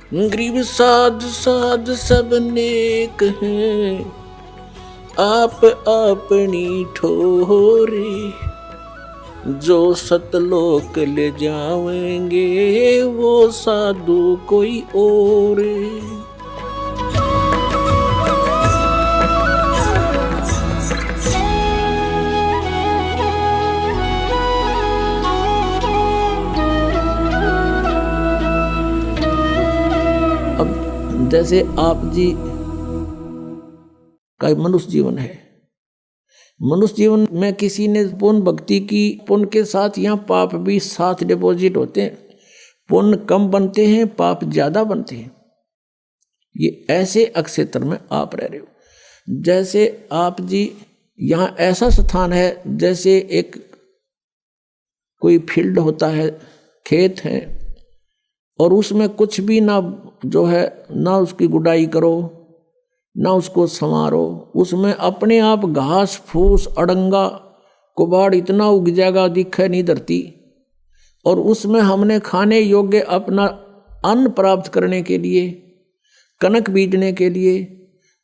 गरीब साध साध सब नेक हैं, आप अपनी ठोरे, जो सतलोक ले जाएंगे वो साधु कोई और। अब जैसे आप जी का मनुष्य जीवन है, मनुष्य जीवन में किसी ने पुण्य भक्ति की, पुण्य के साथ यहाँ पाप भी साथ डिपॉजिट होते हैं, पुण्य कम बनते हैं पाप ज्यादा बनते हैं। ये ऐसे अक्षेत्र में आप रह रहे हो। जैसे आप जी यहाँ ऐसा स्थान है जैसे एक कोई फील्ड होता है, खेत है, और उसमें कुछ भी ना जो है ना उसकी गुड़ाई करो ना उसको संवारो, उसमें अपने आप घास फूस अड़ंगा कुबाड़ इतना उग जाएगा दिखे नहीं धरती, और उसमें हमने खाने योग्य अपना अन्न प्राप्त करने के लिए, कनक बीजने के लिए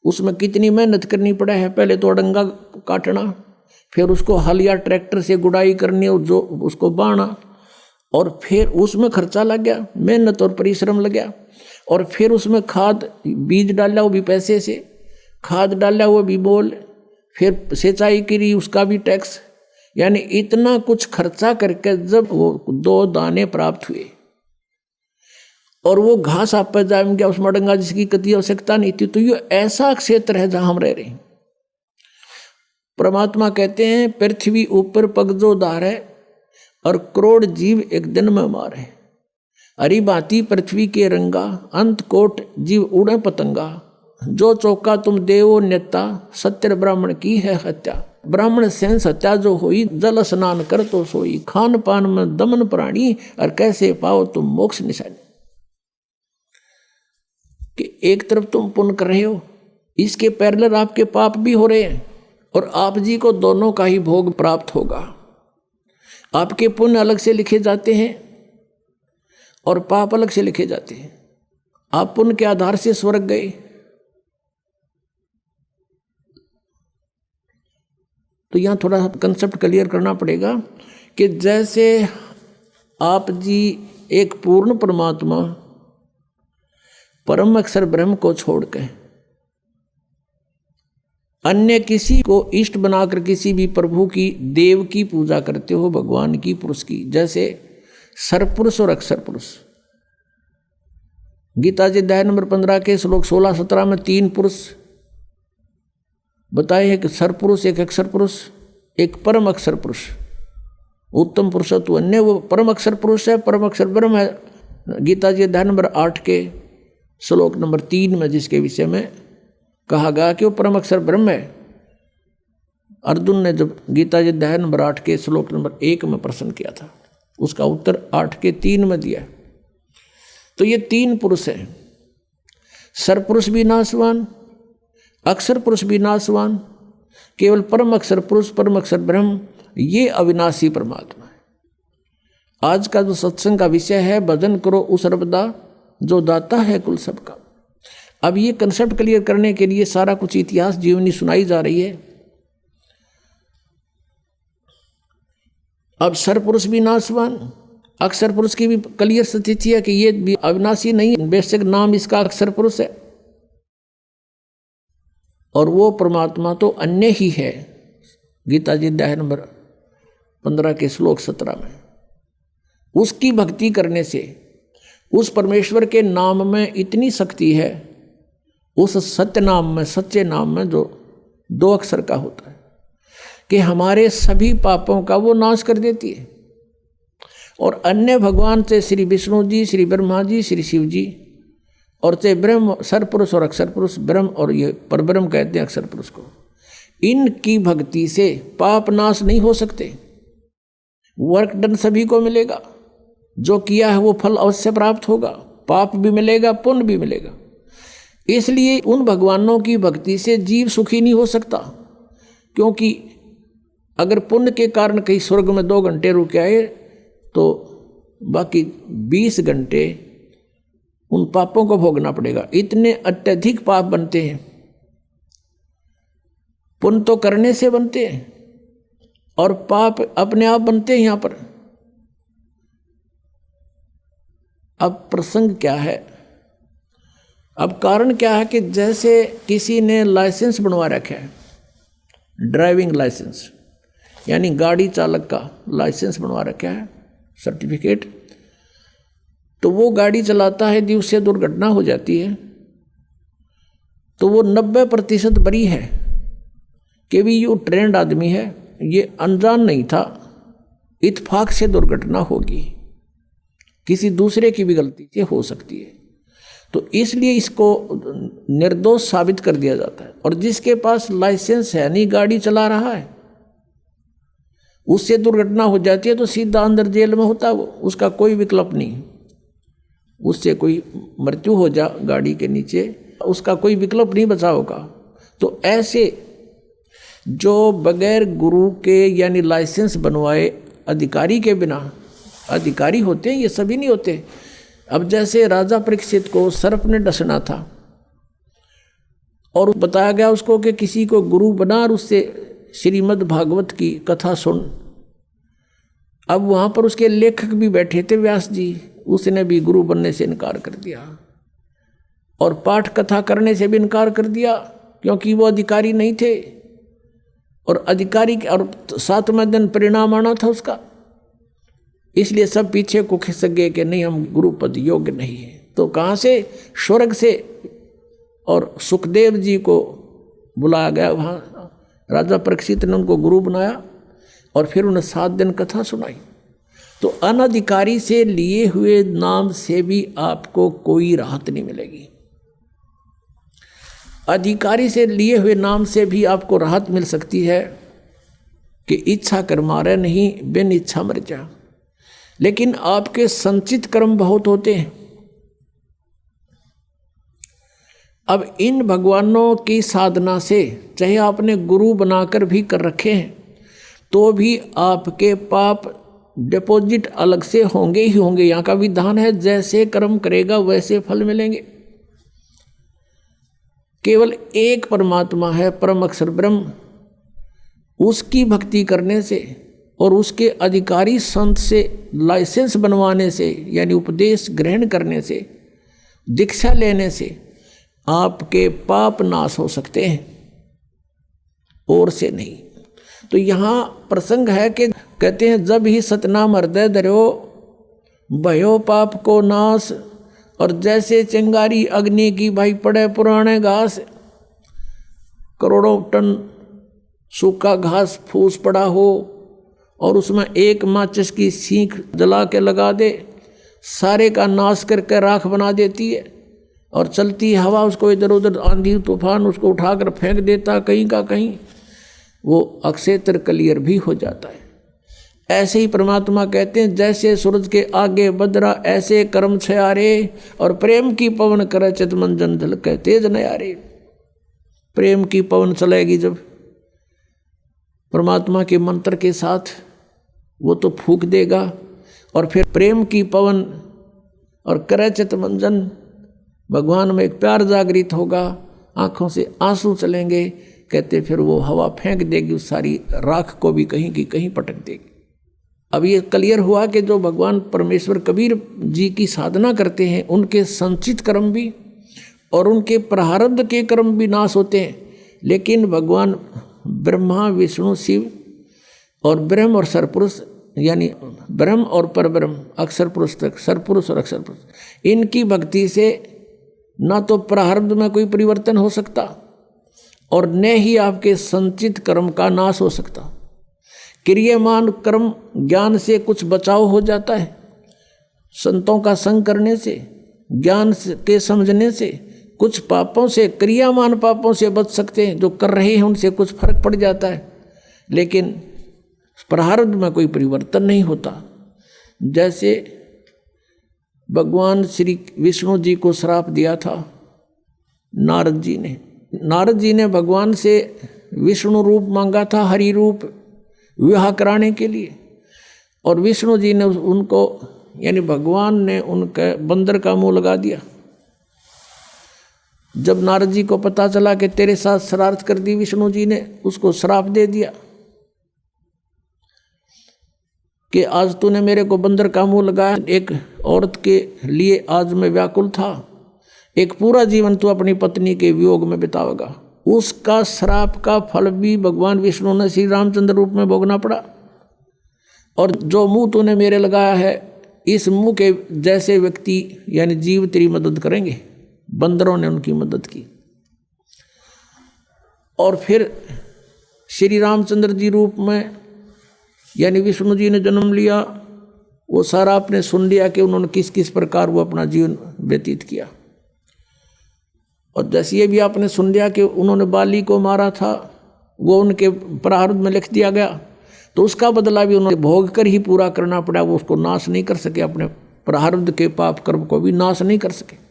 उसमें कितनी मेहनत करनी पड़े है। पहले तो अड़ंगा काटना, फिर उसको हल या ट्रैक्टर से गुड़ाई करनी और जो उसको बाना, और फिर उसमें खर्चा लग गया, मेहनत और परिश्रम लग गया, और फिर उसमें खाद बीज डाला वो भी पैसे से, खाद डाला वो भी बोल, फिर सिंचाई करी उसका भी टैक्स, यानी इतना कुछ खर्चा करके जब वो 2 दाने प्राप्त हुए और वो घास आप पर जाम गया, उसमें डंगा जिसकी कति आवश्यकता नहीं थी, तो ये ऐसा क्षेत्र है जहां हम रह रहे हैं। परमात्मा कहते हैं पृथ्वी ऊपर पग जो धारे और करोड़ जीव एक दिन में मारे, हरी भांति पृथ्वी के रंगा, अंत कोट जीव उड़े पतंगा, जो चौका तुम देवो नेता, सत्य ब्राह्मण की है हत्या, ब्राह्मण सेंस हत्या जो हुई, जल स्नान कर तो सोई, खान पान में दमन प्राणी, और कैसे पाओ तुम मोक्ष निशानी। कि एक तरफ तुम पुण्य कर रहे हो, इसके पैरेलल आपके पाप भी हो रहे हैं, और आप जी को दोनों का ही भोग प्राप्त होगा। आपके पुण्य अलग से लिखे जाते हैं और पाप अलग से लिखे जाते हैं। आप पुण्य के आधार से स्वर्ग गए, तो यहाँ थोड़ा कंसेप्ट क्लियर करना पड़ेगा कि जैसे आप जी एक पूर्ण परमात्मा परम अक्षर ब्रह्म को छोड़कर अन्य किसी को इष्ट बनाकर किसी भी प्रभु की, देव की पूजा करते हो, भगवान की, पुरुष की, जैसे सरपुरुष और अक्षर पुरुष। गीता जी अध्याय नंबर 15 के श्लोक 16-17 में 3 पुरुष बताए हैं कि सरपुरुष, एक अक्षर पुरुष, एक परम अक्षर पुरुष। उत्तम पुरुष तो अन्य वो परम अक्षर पुरुष है, परम अक्षर ब्रह्म है। गीता जी अध्याय नंबर 8 के श्लोक नंबर 3 में जिसके विषय में कहा गया कि वो परम अक्षर ब्रह्म है। अर्जुन ने जब गीता जी अध्याय नंबर 8 के श्लोक नंबर 1 में प्रश्न किया था, उसका उत्तर 8 के 3 में दिया। तो ये 3 पुरुष हैं, सरपुरुष भी नाशवान, अक्षर पुरुष भी नाशवान, केवल परम अक्षर पुरुष, परम अक्षर ब्रह्म, ये अविनाशी परमात्मा है। आज का जो सत्संग का विषय है, भजन करो उस सर्वदा जो दाता है कुल सबका। अब ये कंसेप्ट क्लियर करने के लिए सारा कुछ इतिहास जीवनी सुनाई जा रही है। अब सरपुरुष भी नाशवान, अक्षर पुरुष की भी क्लियर स्थिति है कि ये भी अविनाशी नहीं, बेशक नाम इसका अक्षर पुरुष है, और वो परमात्मा तो अन्य ही है। गीता जी अध्याय नंबर 15 के श्लोक 17 में उसकी भक्ति करने से उस परमेश्वर के नाम में इतनी शक्ति है, उस सत्य नाम में, सच्चे नाम में जो 2 अक्षर का होता है, कि हमारे सभी पापों का वो नाश कर देती है। और अन्य भगवान से श्री विष्णु जी, श्री ब्रह्मा जी, श्री शिव जी, और से ब्रह्म सरपुरुष और अक्षर पुरुष, ब्रह्म और ये परब्रह्म कहते हैं अक्षर पुरुष को, इनकी भक्ति से पाप नाश नहीं हो सकते। वर्क डन सभी को मिलेगा, जो किया है वो फल अवश्य प्राप्त होगा, पाप भी मिलेगा, पुण्य भी मिलेगा। इसलिए उन भगवानों की भक्ति से जीव सुखी नहीं हो सकता, क्योंकि अगर पुण्य के कारण कहीं स्वर्ग में 2 घंटे रुक आए तो बाकी 20 घंटे उन पापों को भोगना पड़ेगा। इतने अत्यधिक पाप बनते हैं। पुण्य तो करने से बनते हैं और पाप अपने आप बनते हैं। यहां पर अब प्रसंग क्या है, अब कारण क्या है कि जैसे किसी ने लाइसेंस बनवा रखा है, ड्राइविंग लाइसेंस यानी गाड़ी चालक का लाइसेंस बनवा रखा है, सर्टिफिकेट, तो वो गाड़ी चलाता है, यदि उससे दुर्घटना हो जाती है तो वो 90% बरी है कि भी ये ट्रेंड आदमी है, ये अनजान नहीं था, इत्तेफाक से दुर्घटना होगी, किसी दूसरे की भी गलती से हो सकती है। तो इसलिए इसको निर्दोष साबित कर दिया जाता है। और जिसके पास लाइसेंस है नहीं, गाड़ी चला रहा है, उससे दुर्घटना हो जाती है तो सीधा अंदर जेल में होता है वो, उसका कोई विकल्प नहीं। उससे कोई मृत्यु हो जा गाड़ी के नीचे, उसका कोई विकल्प नहीं बचा होगा। तो ऐसे जो बगैर गुरु के यानी लाइसेंस बनवाए अधिकारी के बिना अधिकारी होते हैं, ये सभी नहीं होते। अब जैसे राजा परीक्षित को सर्प ने डसना था और बताया गया उसको कि किसी को गुरु बना और उससे श्रीमद् भागवत की कथा सुन। अब वहाँ पर उसके लेखक भी बैठे थे, व्यास जी, उसने भी गुरु बनने से इनकार कर दिया और पाठ कथा करने से भी इनकार कर दिया, क्योंकि वो अधिकारी नहीं थे और अधिकारी और 7वें दिन परिणाम आना था उसका। इसलिए सब पीछे को खिसक गए कि नहीं, हम गुरु पद योग्य नहीं है। तो कहाँ से? स्वर्ग से। और सुखदेव जी को बुलाया गया, वहाँ राजा परीक्षित ने उनको गुरु बनाया और फिर उन्हें 7 दिन कथा सुनाई। तो अनधिकारी से लिए हुए नाम से भी आपको कोई राहत नहीं मिलेगी, अधिकारी से लिए हुए नाम से भी आपको राहत मिल सकती है कि इच्छा कर मारे नहीं, बिन इच्छा मर जा। लेकिन आपके संचित कर्म बहुत होते हैं। अब इन भगवानों की साधना से, चाहे आपने गुरु बनाकर भी कर रखे हैं, तो भी आपके पाप डिपॉजिट अलग से होंगे ही होंगे। यहाँ का विधान है, जैसे कर्म करेगा वैसे फल मिलेंगे। केवल एक परमात्मा है, परम अक्षर ब्रह्म, उसकी भक्ति करने से और उसके अधिकारी संत से लाइसेंस बनवाने से यानी उपदेश ग्रहण करने से, दीक्षा लेने से आपके पाप नाश हो सकते हैं, और से नहीं। तो यहाँ प्रसंग है कि कहते हैं, जब ही सतनाम हृदय धर्यो भयो पाप को नाश। और जैसे चिंगारी अग्नि की भाई पड़े पुराने घास, करोड़ों टन सूखा घास फूस पड़ा हो और उसमें एक माचिस की सीख जला के लगा दे, सारे का नाश करके राख बना देती है। और चलती हवा उसको इधर उधर, आंधी तूफान उसको उठाकर फेंक देता कहीं का कहीं, वो अक्षेत्र क्लियर भी हो जाता है। ऐसे ही परमात्मा कहते हैं, जैसे सूरज के आगे बदरा ऐसे कर्म छयारे, और प्रेम की पवन करे चित मंजन जल के तेज नयारे। प्रेम की पवन चलेगी जब परमात्मा के मंत्र के साथ, वो तो फूंक देगा और फिर प्रेम की पवन और करे चित मंजन, भगवान में एक प्यार जागृत होगा, आंखों से आंसू चलेंगे। कहते फिर वो हवा फेंक देगी, उस सारी राख को भी कहीं की कहीं पटक देगी। अब ये क्लियर हुआ कि जो भगवान परमेश्वर कबीर जी की साधना करते हैं, उनके संचित कर्म भी और उनके प्रारब्ध के कर्म भी नाश होते हैं। लेकिन भगवान ब्रह्मा विष्णु शिव और ब्रह्म और सरपुरुष यानी ब्रह्म और परब्रह्म, अक्षर पुरुष तक, सरपुरुष और अक्षर पुरुष, इनकी भक्ति से ना तो प्रारब्ध में कोई परिवर्तन हो सकता और न ही आपके संचित कर्म का नाश हो सकता। क्रियामान कर्म ज्ञान से कुछ बचाव हो जाता है, संतों का संग करने से, ज्ञान के समझने से कुछ पापों से, क्रियामान पापों से बच सकते हैं। जो कर रहे हैं उनसे कुछ फर्क पड़ जाता है, लेकिन प्रारब्ध में कोई परिवर्तन नहीं होता। जैसे भगवान श्री विष्णु जी को श्राप दिया था नारद जी ने। नारद जी ने भगवान से विष्णु रूप मांगा था, हरि रूप विवाह कराने के लिए, और विष्णु जी ने उनको यानी भगवान ने उनके बंदर का मुंह लगा दिया जब नारद जी को पता चला कि तेरे साथ शरारत कर दी विष्णु जी ने, उसको श्राप दे दिया कि आज तूने मेरे को बंदर का मुंह लगाया। एक औरत के लिए आज मैं व्याकुल था, एक पूरा जीवन तू अपनी पत्नी के वियोग में बितावेगा। उसका श्राप का फल भी भगवान विष्णु ने श्री रामचंद्र रूप में भोगना पड़ा। और जो मुंह तूने मेरे लगाया है, इस मुंह के जैसे व्यक्ति यानी जीव तेरी मदद करेंगे। बंदरों ने उनकी मदद की। और फिर श्री रामचंद्र जी रूप में यानी विष्णु जी ने जन्म लिया। वो सारा आपने सुन लिया कि उन्होंने किस किस प्रकार वो अपना जीवन व्यतीत किया। और जैसे ये भी आपने सुन लिया कि उन्होंने बाली को मारा था, वो उनके प्रारब्ध में लिख दिया गया, तो उसका बदला भी उन्होंने भोग कर ही पूरा करना पड़ा। वो उसको नाश नहीं कर सके, अपने प्रारब्ध के पाप कर्म को भी नाश नहीं कर सके।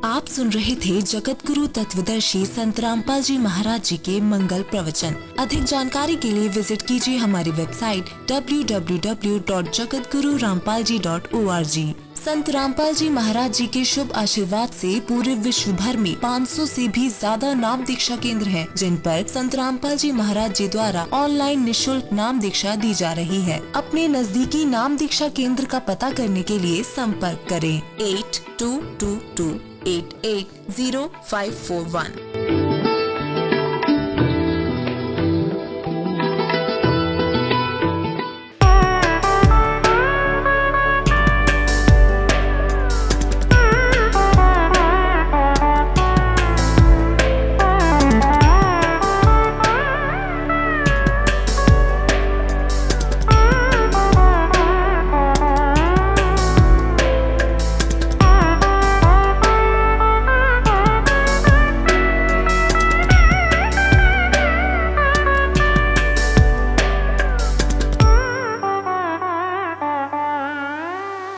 आप सुन रहे थे जगत गुरु तत्वदर्शी संत रामपाल जी महाराज जी के मंगल प्रवचन। अधिक जानकारी के लिए विजिट कीजिए हमारी वेबसाइट www.jagatgururampalji.org। संत रामपाल जी महाराज जी के शुभ आशीर्वाद से पूरे विश्व भर में 500 से भी ज्यादा नाम दीक्षा केंद्र हैं, जिन पर संत रामपाल जी महाराज जी द्वारा ऑनलाइन निशुल्क नाम दीक्षा दी जा रही है। अपने नजदीकी नाम दीक्षा केंद्र का पता करने के लिए संपर्क करें 8222880541।